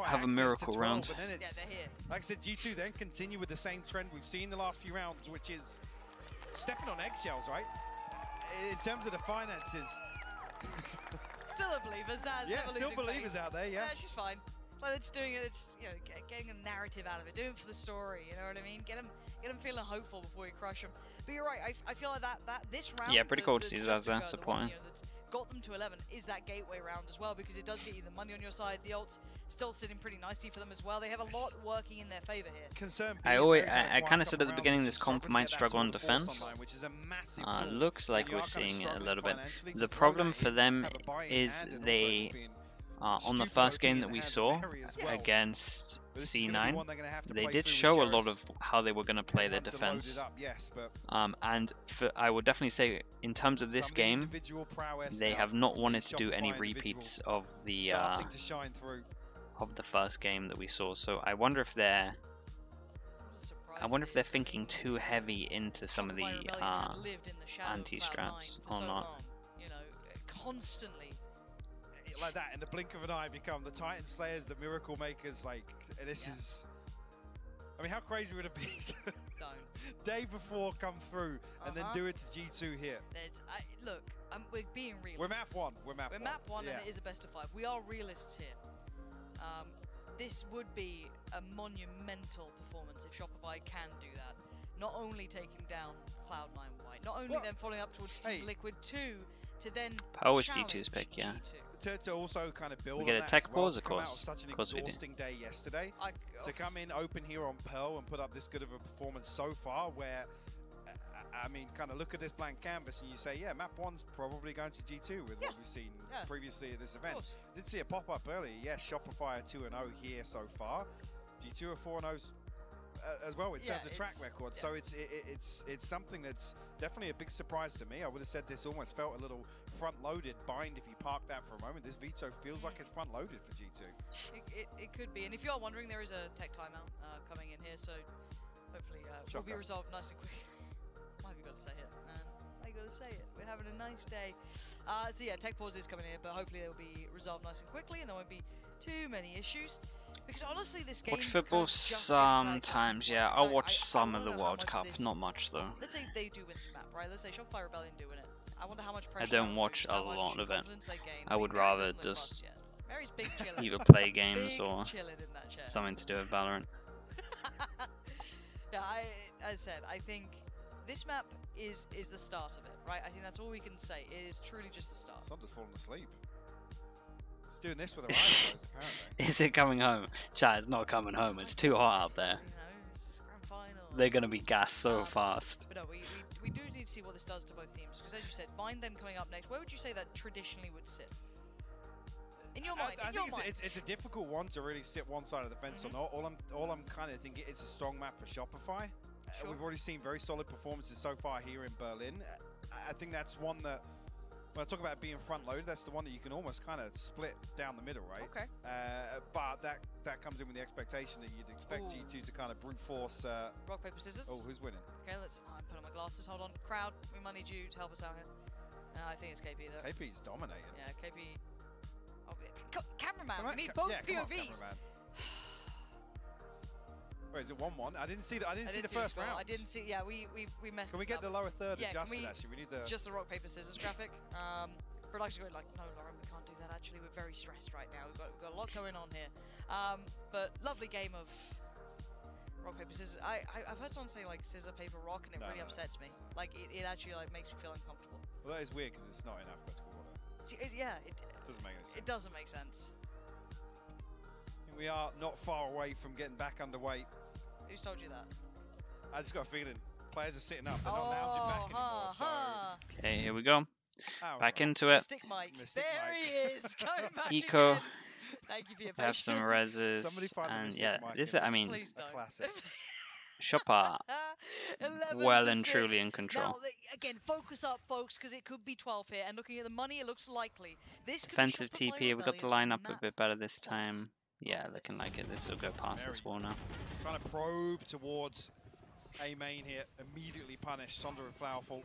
have a miracle round. But then it's, like I said, G2 then continue with the same trend we've seen the last few rounds, which is stepping on eggshells, right? In terms of the finances. Still a believer, Zaz. Yeah, still believers out there, yeah. Yeah, she's fine. Like it's doing it, it's, you know, getting a narrative out of it, doing it for the story, you know what I mean? Get them feeling hopeful before you crush them. But you're right, I feel like that this round. Yeah, pretty cool to see Zaz there supporting. Got them to 11 is that gateway round as well, because it does get you the money on your side. The ult's still sitting pretty nicely for them as well. They have a lot working in their favor here. I kind of said at the beginning this comp might struggle on defense. Looks like we're seeing it a little bit. The problem for them is they on the first game that we saw against C9, they did show a lot of how they were going to play their defense. And I would definitely say, in terms of this game, they have not wanted to do any repeats of the first game that we saw. So I wonder if they're thinking too heavy into some of the anti-strats or not. You know, constantly. Like that, in the blink of an eye, become the Titan Slayers, the Miracle Makers. Like this is, I mean, how crazy would it be to day before come through and then do it to G2 here? Look, we're being realists. We're map one. We're map one, and it is a best of 5. We are realists here. This would be a monumental performance if Shopify can do that. Not only taking down Cloud9 White, not only then following up towards Team Liquid 2 to then Power G2's pick, yeah. To also kind of build. We get a tech pause, of course. Such an exhausting day yesterday. To come in open here on Pearl and put up this good of a performance so far, where I mean, kind of look at this blank canvas and you say, yeah, map 1's probably going to G2 with what we've seen previously at this event. Did see a pop up earlier. Yes, Shopify are 2-0 here so far. G2 are 4-0 as well in terms of track record. So it's something that's definitely a big surprise to me. I would have said this almost felt a little front-loaded bind if you park that for a moment. This veto feels like it's front-loaded for G2. It could be. And if you are wondering, there is a tech timeout coming in here, so hopefully will be resolved nice and quick. Why have you got to say it, man? Why you got to say it? We're having a nice day. So yeah, tech pause is coming here, but hopefully they will be resolved nice and quickly, and there won't be too many issues. Because honestly, this game. Watch football sometimes, yeah. I'll watch some of the World Cup, not much though. Let's say they do win some map, right? Let's say Shopify Rebellion do win it. I wonder how much pressure. I don't watch a lot of it. I would rather just big either play games or something to do with Valorant. Yeah, as I said, I think this map is the start of it, right? I think that's all we can say. It is truly just the start. Sunder's fallen asleep. He's doing this with her eyes closed, apparently. Is it coming home? Chat, it's not coming home. It's too hot out there. You know, it's grand final. They're going to be gassed so fast. But no, we do need to see what this does to both teams. Because as you said, Vine then coming up next, where would you say that traditionally would sit? In your mind, I think it's a difficult one to really sit one side of the fence or not. All I'm kind of thinking, it's a strong map for Shopify. Sure. We've already seen very solid performances so far here in Berlin. I think that's one that, when I talk about being front-loaded, that's the one that you can almost kind of split down the middle, right? Okay. But that comes in with the expectation that you'd expect G2 to kind of brute force. Rock, paper, scissors. Oh, who's winning? Okay, let's. I'm putting on my glasses. Hold on, crowd. We might need you to help us out here. I think it's KP though. KP's dominating. Yeah, KP. Cameraman, we need both POVs. Wait, is it 1-1? I didn't see that. I didn't see the first round. I didn't see. Yeah, we messed. Can we get the lower third adjusted? Actually, we need the just the rock paper scissors graphic. Production going like, no, Lauren, we can't do that. Actually, we're very stressed right now. We've got a lot going on here. But lovely game of rock paper scissors. I've heard someone say like scissor paper rock, and it really upsets me. Like it actually like makes me feel uncomfortable. Well, that is weird because it's not in alphabetical order. See, yeah, it doesn't make any sense. It doesn't make sense. We are not far away from getting back underway. Who's told you that? I just got a feeling players are sitting up. They're not lounging back anymore. So. Okay, here we go. Back into it. Mystic Mike. There he is. Going back Eco. Again. Thank you for your patience. Have some reses. And yeah, this is, I mean, Shopify well and truly in control. Now, again, focus up, folks, because it could be 12 here. And looking at the money, it looks likely. This defensive TP. We got the line up a bit better this time. Yeah, looking like it. This will go past this wall now. Trying to probe towards A main here. Immediately punished. Sonder and Flowerful.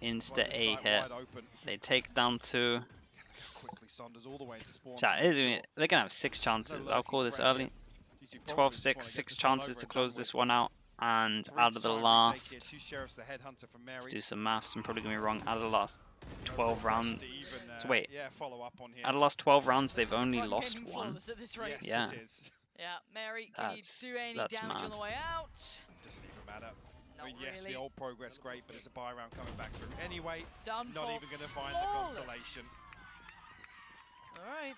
Insta A hit. They take down 2. Quickly Sonders all the way to spawn. They're gonna have 6 chances. I'll call this early. 12-6, 6 chances to close this one out. And out of the last, let's do some maths. I'm probably gonna be wrong. Out of the last 12 rounds. So wait, out of the last 12 rounds, they've only lost 1. Yeah. Yeah, Mary, can you do any damage on the way out? Doesn't even matter. I mean, yes, the old progress great, but it's a buy round coming back through anyway. Not even going to find the consolation. All right.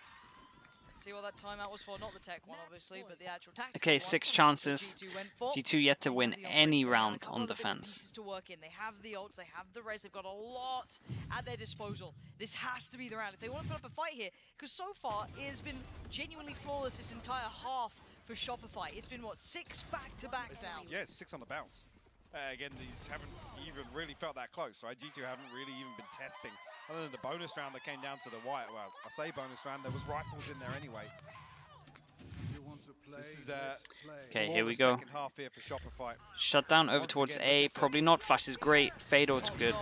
Let's see what that timeout was for. Not the tech one, obviously, but the actual tactical Okay, 6 chances. G2 yet to win any round on defense. To work in. They have the ults, they have the res, they've got a lot at their disposal. This has to be the round if they want to put up a fight here, because so far it has been genuinely flawless this entire half for Shopify. It's been, what, 6 back-to-back now? Yeah, 6 on the bounce. Again, these haven't even really felt that close, right? G2 haven't really even been testing. Other than the bonus round that came down to the wire. Well, I say bonus round, there was rifles in there anyway. This is okay, here we go. Second half here for Shopify. Shut down over towards A. Probably not. Flash is great. Fade out's good.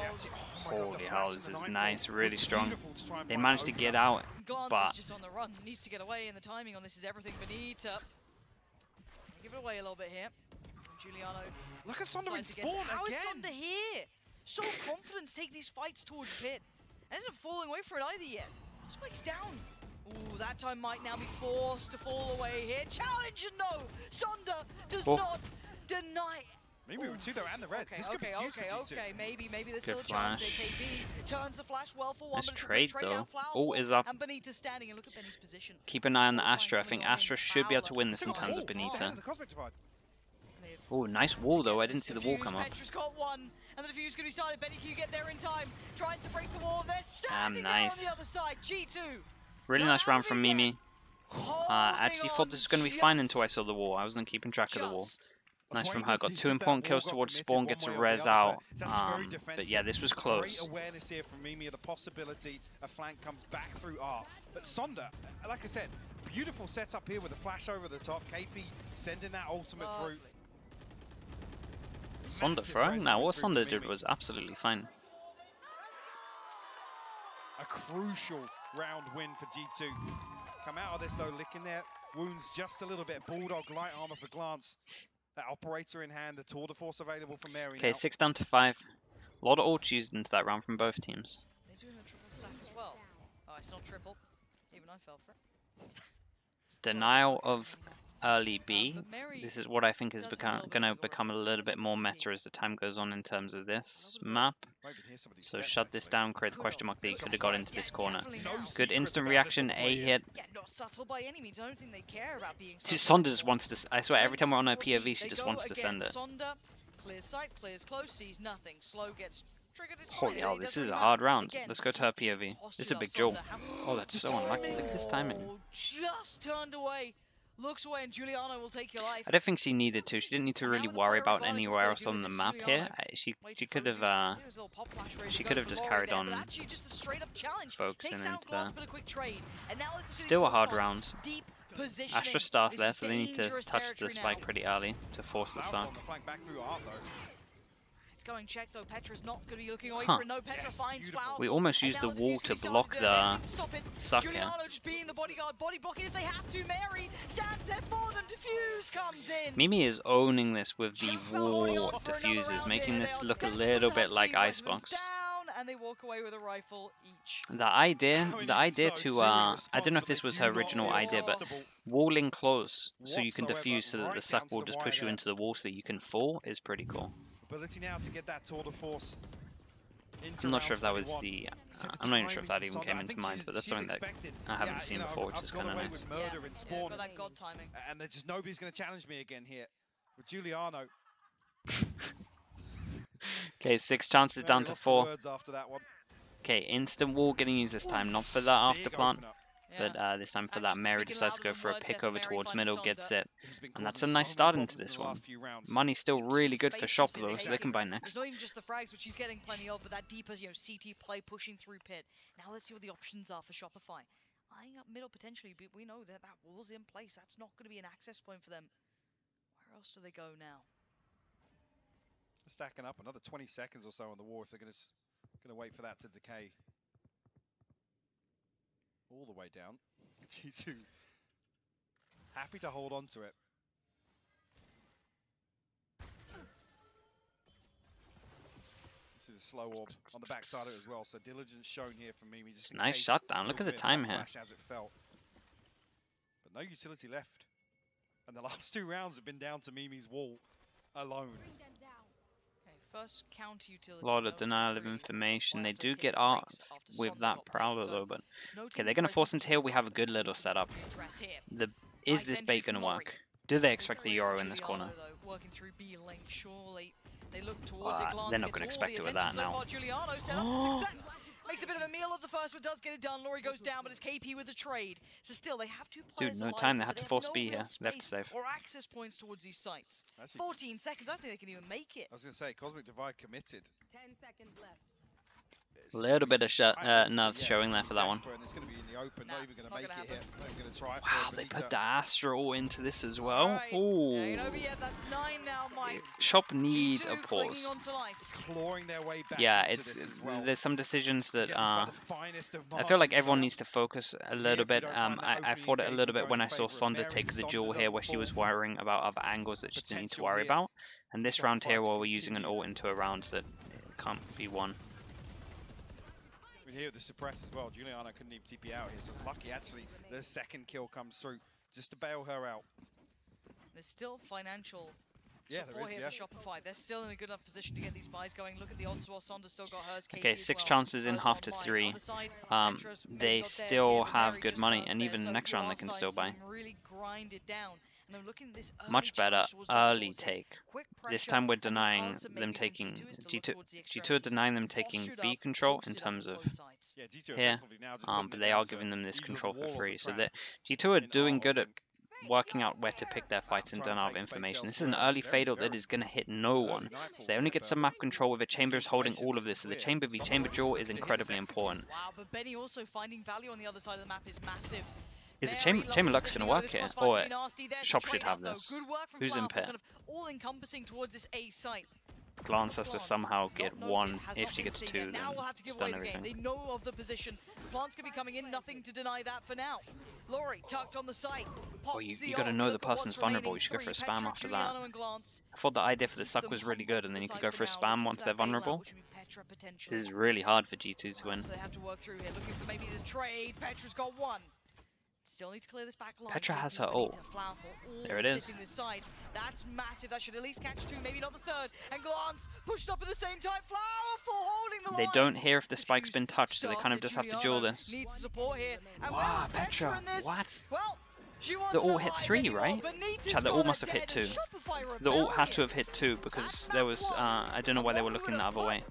Holy hell, this is nice. Really strong. They managed to get out, but just on the run. Needs to get away, and the timing on this is everything. Benita. Give it away a little bit here. Juliano. Look at Sonder in spawn again. How is Sonder here? So confident to take these fights towards Pit. And isn't falling away from it either yet. Spike's down. Ooh, that time might now be forced to fall away here. Challenge and no! Sonder does not deny. Maybe with 2 though and the Reds. This could be huge for G2. Maybe there's still a chance. AKB turns the flash well for 1, nice trade though. Oh, is up. And Benita standing, and look at Benny's position. Keep an eye on the Astra. I think Astra should be able to win this in terms of Benita. Oh, nice wall though. I didn't see the wall come up. Petra's got 1, and the defuse is going to be started. Benny, can you get there in time? Tries to break the wall. They're standing nice. On the other side. G2. Really nice round from Mimi. I actually thought this was going to be fine until I saw the wall. I wasn't keeping track of the wall. Nice from her. Got 2 important kills towards spawn. Gets a res out. But yeah, this was close. Great awareness here from Mimi of the possibility a flank comes back through R. But Sonder, like I said, beautiful setup here with a flash over the top. KP sending that ultimate through. Sonder throwing? Now, what Sonder did was absolutely fine. A crucial round win for G2. Come out of this though, licking their wounds just a little bit. Bulldog, light armor for glance. That operator in hand, the tour de force available for Mary. Okay, 6 down to 5. A lot of ults used into that round from both teams. They're doing a triple stack as well. Oh, it's not triple. Even I fell for it. Denial of early B. This is what I think is going to become a little bit more meta as the time goes on in terms of this map. So shut this down, create the question mark that he could have got into this corner. Good instant reaction, A hit. Sonder just wants to, I swear, every time we're on her POV, she just wants to send it. Holy hell, this is a hard round. Let's go to her POV. This is a big jewel. Oh, that's so unlucky. Look at this timing. Just turned away. Looks away, and Juliano will take your life. I don't think she needed to. She didn't need to really worry about anywhere else on the map here. She could have just carried on focusing into that. Still a hard round. Astra staff there, so they need to touch the spike pretty early to force the start. It's going check though. Petra's not going to be looking away for it. No, Petra finds Flower. We almost used the wall to block the sucker. Giuliano just being the bodyguard, body blocking if they have to. Mary stands there for them. Defuse comes in. Mimi is owning this with the wall diffusers, making this look a little bit like Icebox. And they walk away with a rifle each. The idea to, I don't know if this was her original idea, but walling close so you can defuse so that the suck will just push you into the wall so that you can fall is pretty cool. Ability now to get that tour de force. I'm not sure if that was the, I'm not even sure if that even came into mind, but that's something that I haven't seen before, which is kind of nice. Yeah, that god timing. And there's just nobody's going to challenge me again here. With Giuliano. Okay, 6 chances down to 4. Okay, instant wall getting used this time, not for that after plant, but this time for that. Mary decides to go for a pick over towards middle, gets it, and that's a nice start into this one. Money's still really good for Shop though, so they can buy next. It's not even just the frags, which she's getting plenty of, but that deeper, CT play pushing through pit. Now let's see what the options are for Shopify. Eyeing up middle potentially, but we know that that wall's in place. That's not going to be an access point for them. Where else do they go now? Stacking up another 20 seconds or so on the wall if they're going to wait for that to decay all the way down. G2 happy to hold on to it. See the slow orb on the backside of it as well. So diligence shown here from Mimi. Just nice shutdown. Look at the time here. As it felt. But no utility left. And the last 2 rounds have been down to Mimi's wall alone. First counter utility. A lot of denial of information. They do get art with that Prowler though, but okay, they're going to force into here. We have a good little setup. Is this bait going to work? Do they expect the Euro in this corner? They're not going to expect it with that now. Makes a bit of a meal of the first one, does get it done. Laurie goes down, but it's KP with a trade. So still, they have 2 players. Dude, no time. They had to force B here. Left safe. Or access points towards these sites. 14 seconds. I don't think they can even make it. I was going to say, Cosmic Divide committed. 10 seconds left. A little bit of nerves showing there for that one. It's going to be in the open. Not even going to make it here. Not even going to try. Wow, they put the Astral into this as well. Ooh. That's 9 now, Mike. Shop need a pause. Clawing their way back. Yeah, there's some decisions that I feel like everyone needs to focus a little bit. I thought it a little bit when I saw Sonda take the duel here, where she was worrying about other angles that she didn't need to worry about. And this round here, where we're using an ult into a round that can't be won. Here the suppress as well. Giuliano couldn't even TP out here, so it's lucky actually the second kill comes through just to bail her out. There's still financial support here for Shopify. They're still in a good enough position to get these buys going. Look at the odds as well. Sonda still got hers. Okay, 6 chances in half to 3. They still have good money, and even next round they can still buy. Really grind it down. Much better early take. This time we're denying them taking G2 are denying them taking B control in terms of here, but they are giving them this control for free. So that G2 are doing good at working out where to pick their fights and don't have information. This is an early fatal that is going to hit no one. So they only get some map control with a Chamber is holding all of this. So the Chamber v Chamber duel is incredibly important. Wow, but Benny also finding value on the other side of the map is massive. Is the Chamber Lux going to work here? Or Shop should have this. Who's in pit? All-encompassing towards this A site. Glance has to somehow get 1. If she gets 2, then she's done everything. They know of the position. Plants could be coming in, nothing to deny that for now. Laurie tucked on the site. Oh, you got to know the person's vulnerable. You should go for a spam after that. I thought the idea for the suck was really good, and then you could go for a spam once they're vulnerable. This is really hard for G2 to win. So they have to work through here, looking for maybe the trade. Petra's got 1. Still need to clear this back line. Petra has her ult. There it is. That's massive. That should at least catch 2, maybe not the 3rd. And Glance pushed up at the same time. Flower for holding the line. They don't hear if the spike's been touched, so they kind of just have to duel this. Needs support here. And wow, Petra, what? Well, the ult hit 3, right? Chad, the ult must have hit 2. The ult had to have hit 2 because there was, I don't know why they were looking the other way.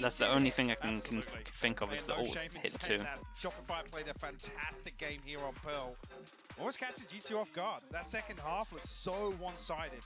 That's the only thing I can think of is the ult hit 2. Shopify played a fantastic game here on Pearl. Almost catching G2 off guard. That second half looks so one-sided.